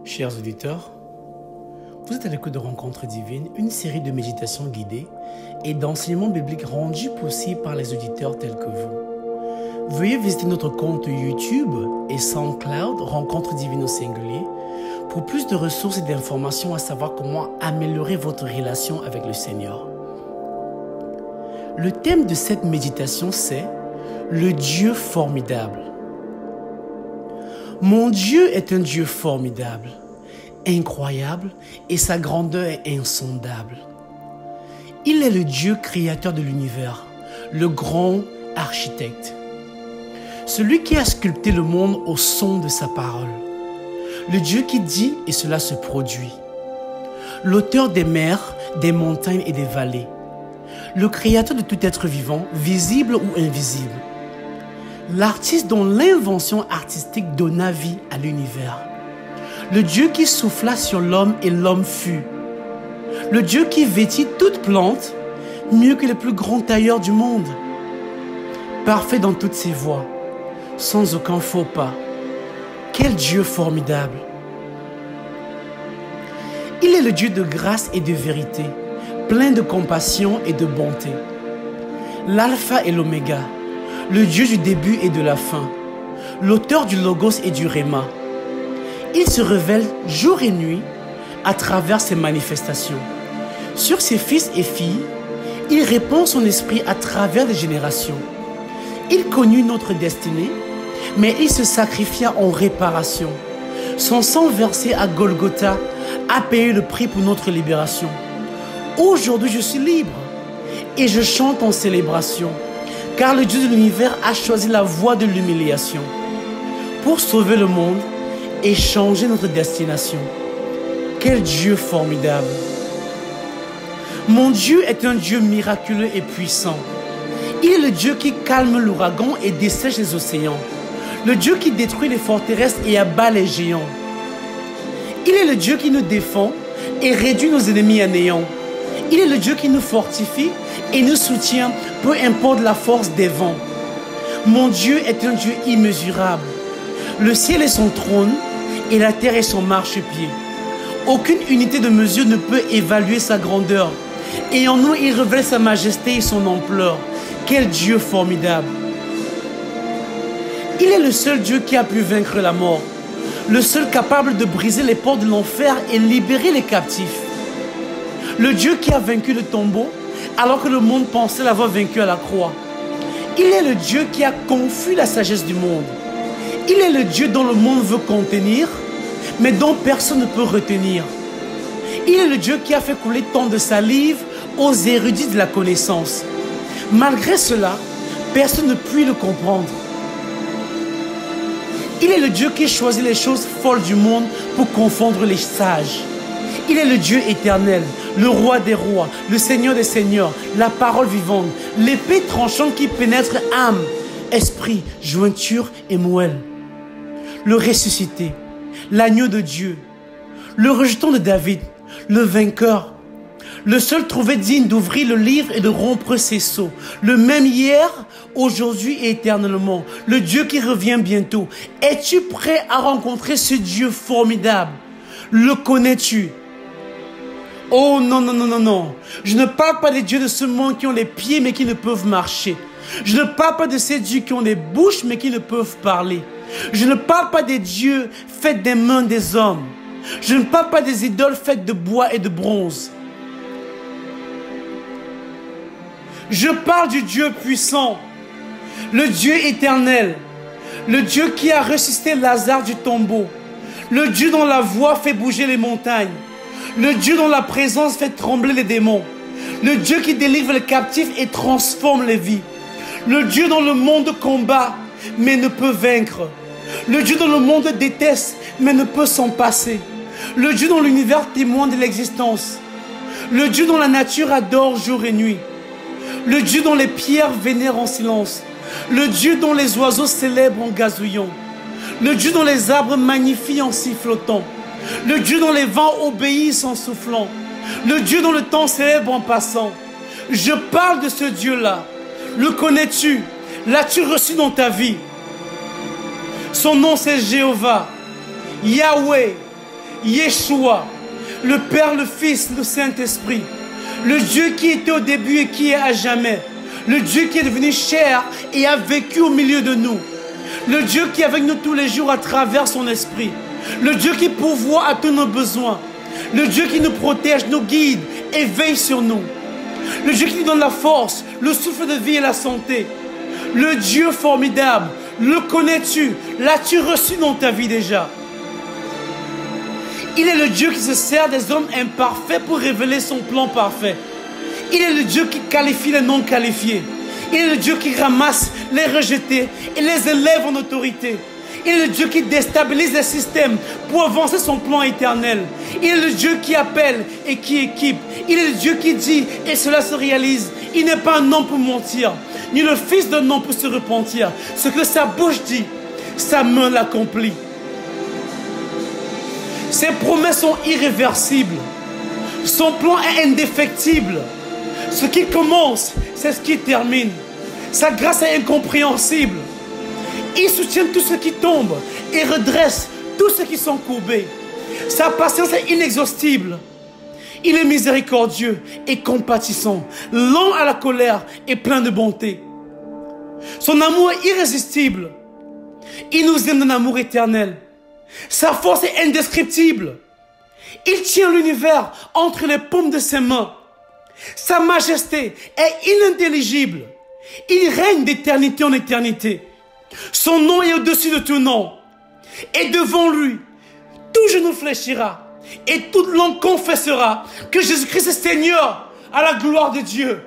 Chers auditeurs, vous êtes à l'écoute de Rencontres divines, une série de méditations guidées et d'enseignements bibliques rendus possibles par les auditeurs tels que vous. Veuillez visiter notre compte YouTube et SoundCloud, Rencontres divines au singulier, pour plus de ressources et d'informations à savoir comment améliorer votre relation avec le Seigneur. Le thème de cette méditation, c'est « Le Dieu formidable ». Mon Dieu est un Dieu formidable, incroyable et sa grandeur est insondable. Il est le Dieu créateur de l'univers, le grand architecte. Celui qui a sculpté le monde au son de sa parole. Le Dieu qui dit et cela se produit. L'auteur des mers, des montagnes et des vallées. Le créateur de tout être vivant, visible ou invisible. L'artiste dont l'invention artistique donna vie à l'univers. Le Dieu qui souffla sur l'homme et l'homme fut. Le Dieu qui vêtit toute plante mieux que les plus grands tailleurs du monde. Parfait dans toutes ses voies, sans aucun faux pas. Quel Dieu formidable! Il est le Dieu de grâce et de vérité, plein de compassion et de bonté. L'alpha et l'oméga, le Dieu du début et de la fin, l'auteur du logos et du réma. Il se révèle jour et nuit à travers ses manifestations. Sur ses fils et filles, il répand son esprit à travers les générations. Il connut notre destinée, mais il se sacrifia en réparation. Son sang versé à Golgotha a payé le prix pour notre libération. Aujourd'hui, je suis libre et je chante en célébration. Car le Dieu de l'univers a choisi la voie de l'humiliation pour sauver le monde et changer notre destination. Quel Dieu formidable! Mon Dieu est un Dieu miraculeux et puissant. Il est le Dieu qui calme l'ouragan et dessèche les océans. Le Dieu qui détruit les forteresses et abat les géants. Il est le Dieu qui nous défend et réduit nos ennemis à néant. Il est le Dieu qui nous fortifie et nous soutient, peu importe la force des vents. Mon Dieu est un Dieu immesurable. Le ciel est son trône et la terre est son marchepied. Aucune unité de mesure ne peut évaluer sa grandeur. Et en nous, il révèle sa majesté et son ampleur. Quel Dieu formidable! Il est le seul Dieu qui a pu vaincre la mort. Le seul capable de briser les portes de l'enfer et libérer les captifs. Le Dieu qui a vaincu le tombeau alors que le monde pensait l'avoir vaincu à la croix. Il est le Dieu qui a confus la sagesse du monde. Il est le Dieu dont le monde veut contenir, mais dont personne ne peut retenir. Il est le Dieu qui a fait couler tant de salive aux érudits de la connaissance. Malgré cela, personne ne peut le comprendre. Il est le Dieu qui choisit les choses folles du monde pour confondre les sages. Il est le Dieu éternel, le roi des rois, le Seigneur des seigneurs, la parole vivante, l'épée tranchante qui pénètre âme, esprit, jointure et moelle. Le ressuscité, l'agneau de Dieu, le rejeton de David, le vainqueur, le seul trouvé digne d'ouvrir le livre et de rompre ses sceaux, le même hier, aujourd'hui et éternellement, le Dieu qui revient bientôt. Es-tu prêt à rencontrer ce Dieu formidable? Le connais-tu? Oh non, non, non, non, non. Je ne parle pas des dieux de ce monde qui ont les pieds mais qui ne peuvent marcher. Je ne parle pas de ces dieux qui ont des bouches mais qui ne peuvent parler. Je ne parle pas des dieux faits des mains des hommes. Je ne parle pas des idoles faites de bois et de bronze. Je parle du Dieu puissant, le Dieu éternel, le Dieu qui a ressuscité Lazare du tombeau, le Dieu dont la voix fait bouger les montagnes, le Dieu dont la présence fait trembler les démons, le Dieu qui délivre les captifs et transforme les vies, le Dieu dont le monde combat mais ne peut vaincre, le Dieu dont le monde déteste mais ne peut s'en passer, le Dieu dont l'univers témoigne de l'existence, le Dieu dont la nature adore jour et nuit, le Dieu dont les pierres vénèrent en silence, le Dieu dont les oiseaux célèbrent en gazouillant, le Dieu dont les arbres magnifient en sifflotant, le Dieu dont les vents obéissent en soufflant, le Dieu dont le temps célèbre en passant. Je parle de ce Dieu-là. Le connais-tu? L'as-tu reçu dans ta vie? Son nom c'est Jéhovah, Yahweh, Yeshua, le Père, le Fils, le Saint-Esprit, le Dieu qui était au début et qui est à jamais, le Dieu qui est devenu chair et a vécu au milieu de nous, le Dieu qui est avec nous tous les jours à travers son esprit, le Dieu qui pourvoit à tous nos besoins, le Dieu qui nous protège, nous guide et veille sur nous, le Dieu qui nous donne la force, le souffle de vie et la santé, le Dieu formidable. Le connais-tu? L'as-tu reçu dans ta vie déjà? Il est le Dieu qui se sert des hommes imparfaits pour révéler son plan parfait. Il est le Dieu qui qualifie les non qualifiés. Il est le Dieu qui ramasse les rejetés et les élève en autorité. Il est le Dieu qui déstabilise les systèmes pour avancer son plan éternel. Il est le Dieu qui appelle et qui équipe. Il est le Dieu qui dit et cela se réalise. Il n'est pas un homme pour mentir, ni le fils d'un homme pour se repentir. Ce que sa bouche dit, sa main l'accomplit. Ses promesses sont irréversibles. Son plan est indéfectible. Ce qui commence, c'est ce qui termine. Sa grâce est incompréhensible. Il soutient tous ceux qui tombent et redresse tous ceux qui sont courbés. Sa patience est inexhaustible. Il est miséricordieux et compatissant, lent à la colère et plein de bonté. Son amour est irrésistible. Il nous aime d'un amour éternel. Sa force est indescriptible. Il tient l'univers entre les paumes de ses mains. Sa majesté est inintelligible. Il règne d'éternité en éternité. Son nom est au-dessus de tout nom. Et devant lui, tout genou fléchira et toute langue confessera que Jésus-Christ est Seigneur, à la gloire de Dieu.